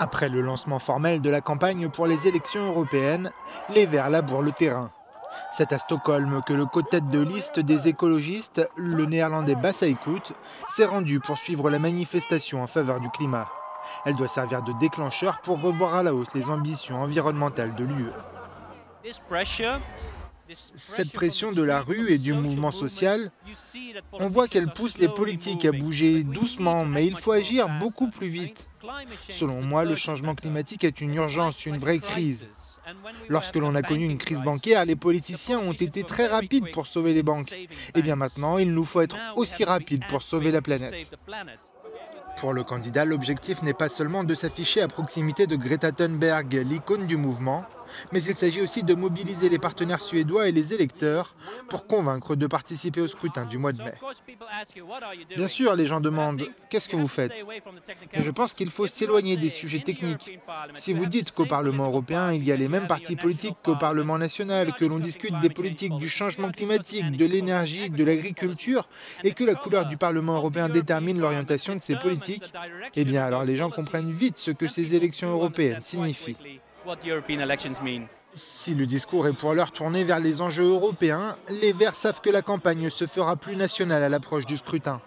Après le lancement formel de la campagne pour les élections européennes, les Verts labourent le terrain. C'est à Stockholm que le co-tête de liste des écologistes, le néerlandais Bas Eickhout, s'est rendu pour suivre la manifestation en faveur du climat. Elle doit servir de déclencheur pour revoir à la hausse les ambitions environnementales de l'UE. Cette pression de la rue et du mouvement social, on voit qu'elle pousse les politiques à bouger doucement, mais il faut agir beaucoup plus vite. Selon moi, le changement climatique est une urgence, une vraie crise. Lorsque l'on a connu une crise bancaire, les politiciens ont été très rapides pour sauver les banques. Et bien maintenant, il nous faut être aussi rapides pour sauver la planète. Pour le candidat, l'objectif n'est pas seulement de s'afficher à proximité de Greta Thunberg, l'icône du mouvement, mais il s'agit aussi de mobiliser les partenaires suédois et les électeurs pour convaincre de participer au scrutin du mois de mai. Bien sûr, les gens demandent « Qu'est-ce que vous faites ?» Mais je pense qu'il faut s'éloigner des sujets techniques. Si vous dites qu'au Parlement européen, il y a les mêmes partis politiques qu'au Parlement national, que l'on discute des politiques du changement climatique, de l'énergie, de l'agriculture, et que la couleur du Parlement européen détermine l'orientation de ces politiques, eh bien alors les gens comprennent vite ce que ces élections européennes signifient. Si le discours est pour l'heure tourné vers les enjeux européens, les Verts savent que la campagne se fera plus nationale à l'approche du scrutin.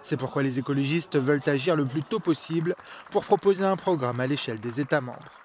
C'est pourquoi les écologistes veulent agir le plus tôt possible pour proposer un programme à l'échelle des États membres.